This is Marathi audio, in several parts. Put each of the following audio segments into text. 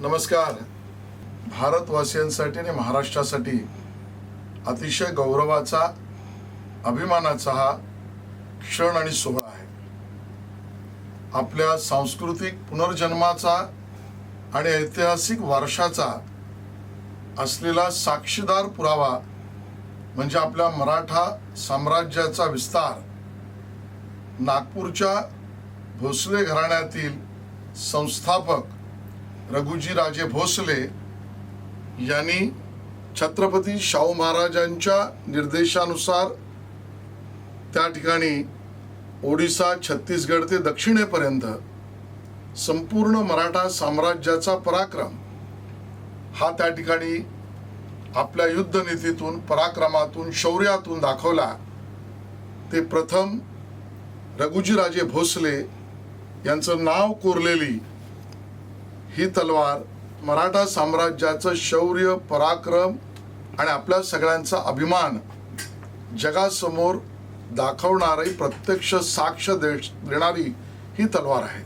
नमस्कार. भारतवासियांसाठी आणि महाराष्ट्रासाठी अतिशय गौरवाचा, अभिमानाचा हा क्षण आणि सोहळा आहे. आपल्या सांस्कृतिक पुनर्जन्माचा आणि ऐतिहासिक वारशाचा असलेला साक्षीदार पुरावा म्हणजे आपल्या मराठा साम्राज्याचा विस्तार. नागपूरच्या भोसले घराण्यातील संस्थापक रघुजीराजे भोसले यांनी छत्रपती शाहू महाराजांच्या निर्देशानुसार त्या ठिकाणी ओडिसा, छत्तीसगड ते दक्षिणेपर्यंत संपूर्ण मराठा साम्राज्याचा पराक्रम हा त्या ठिकाणी आपल्या युद्धनीतीतून, पराक्रमातून, शौर्यातून दाखवला. ते प्रथम रघुजीराजे भोसले यांचं नाव कोरलेली ही तलवार मराठा साम्राज्याचं शौर्य, पराक्रम आणि आपल्या सगळ्यांचा अभिमान जगासमोर दाखवणारी, प्रत्यक्ष साक्ष देणारी ही तलवार आहे.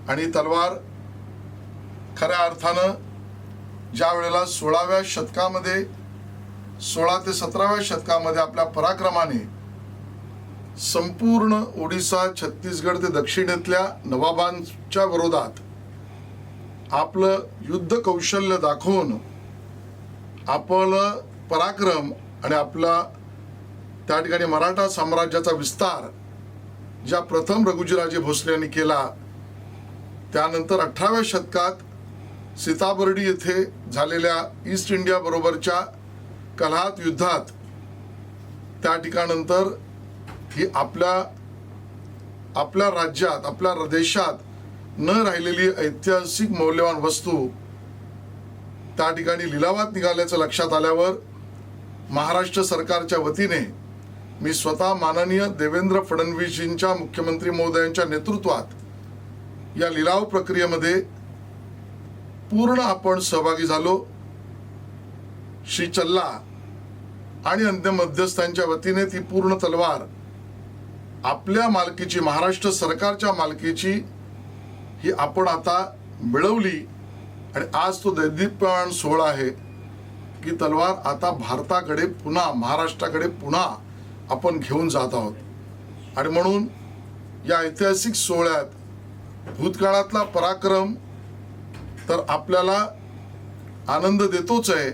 आणि तलवार खऱ्या अर्थानं ज्या वेळेला 16व्या शतकामध्ये, 16 ते 17व्या शतकामध्ये आपल्या पराक्रमाने संपूर्ण ओडिसा, छत्तीसगड ते दक्षिणेतल्या नवाबांच्या विरोधात आपलं युद्ध कौशल्य दाखवून आपलं पराक्रम आणि आपला त्या ठिकाणी मराठा साम्राज्याचा विस्तार ज्या प्रथम रघुजीराजे भोसले यांनी केला, त्यानंतर 18व्या शतकात सीताबर्डी येथे झालेल्या ईस्ट इंडिया बरोबरच्या कलहात युद्धात त्या ठिकाणानंतर ही आपल्या राज्यात, आपल्या देशात न राहिलेली ऐतिहासिक मौल्यवान वस्तू त्या ठिकाणी लिलावात निघाल्याचं लक्षात आल्यावर महाराष्ट्र सरकारच्या वतीने मी स्वतः माननीय देवेंद्र फडणवीसजींच्या, मुख्यमंत्री महोदयांच्या नेतृत्वात या लिलाव प्रक्रियेमध्ये पूर्ण आपण सहभागी झालो. श्री चल्ला आणि अन्य मध्यस्थांच्या वतीने ती पूर्ण तलवार आपल्या मालकीची, महाराष्ट्र सरकारच्या मालकीची ही आपण आता मिळवली. आणि आज तो दैदिप्यमान सोहळा आहे की तलवार आता भारताकडे पुन्हा, महाराष्ट्राकडे पुन्हा आपण घेऊन जात आहोत. आणि म्हणून या ऐतिहासिक सोहळ्यात भूतकाळातला पराक्रम तर आपल्याला आनंद देतोच आहे,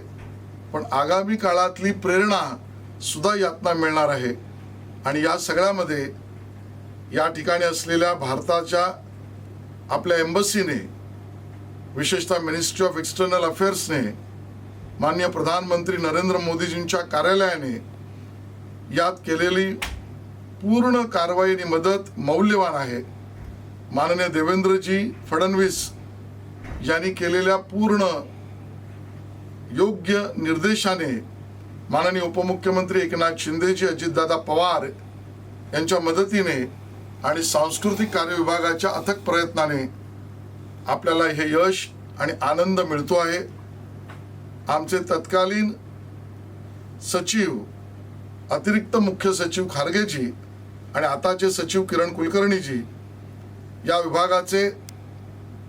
पण आगामी काळातली प्रेरणा सुद्धा यातनं मिळणार आहे. आणि या सगळ्यामध्ये या ठिकाणी असलेल्या भारताच्या आपल्या एम्बसीने, विशेषतः मिनिस्ट्री ऑफ एक्सटर्नल अफेअर्सने, माननीय प्रधानमंत्री नरेंद्र मोदीजींच्या कार्यालयाने यात केलेली पूर्ण कारवाई आणि मदत मौल्यवान आहे. माननीय देवेंद्रजी फडणवीस यांनी केलेल्या पूर्ण योग्य निर्देशाने माननीय उपमुख्यमंत्री एकनाथ शिंदेजी, अजितदादा पवार यांच्या मदतीने आणि सांस्कृतिक कार्य विभागाच्या अथक प्रयत्नाने आपल्याला हे यश आणि आनंद मिळतो आहे. आमचे तत्कालीन सचिव, अतिरिक्त मुख्य सचिव खारगेजी आणि आताचे सचिव किरण कुलकर्णीजी, या विभागाचे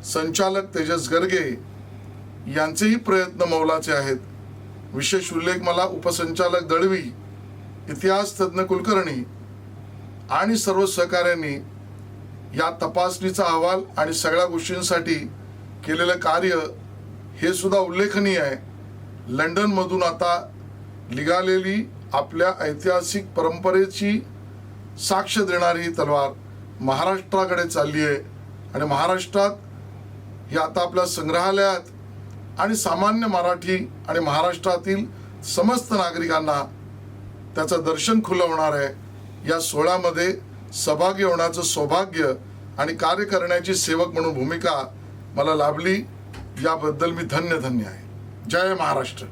संचालक तेजस गर्गे यांचेही प्रयत्न मौलाचे आहेत. विशेष उल्लेख मला उपसंचालक दळवी, इतिहास तज्ज्ञ कुलकर्णी आणि सर्व सहकाऱ्यांनी या तपासणीचा अहवाल आणि सगळ्या गोष्टींसाठी केलेलं कार्य हे सुद्धा उल्लेखनीय आहे. लंडनमधून आता निघालेली आपल्या ऐतिहासिक परंपरेची साक्ष देणारी ही तलवार महाराष्ट्राकडे चालली आहे. आणि महाराष्ट्रात ही आता आपल्या संग्रहालयात आणि सामान्य मराठी आणि महाराष्ट्रातील समस्त नागरिकांना त्याचं दर्शन खुलं होणार आहे. या सोहळ्यामध्ये सहभागी होण्याचं सौभाग्य आणि कार्य करण्याची सेवक म्हणून भूमिका मला लाभली, याबद्दल मी धन्य आहे. जय महाराष्ट्र.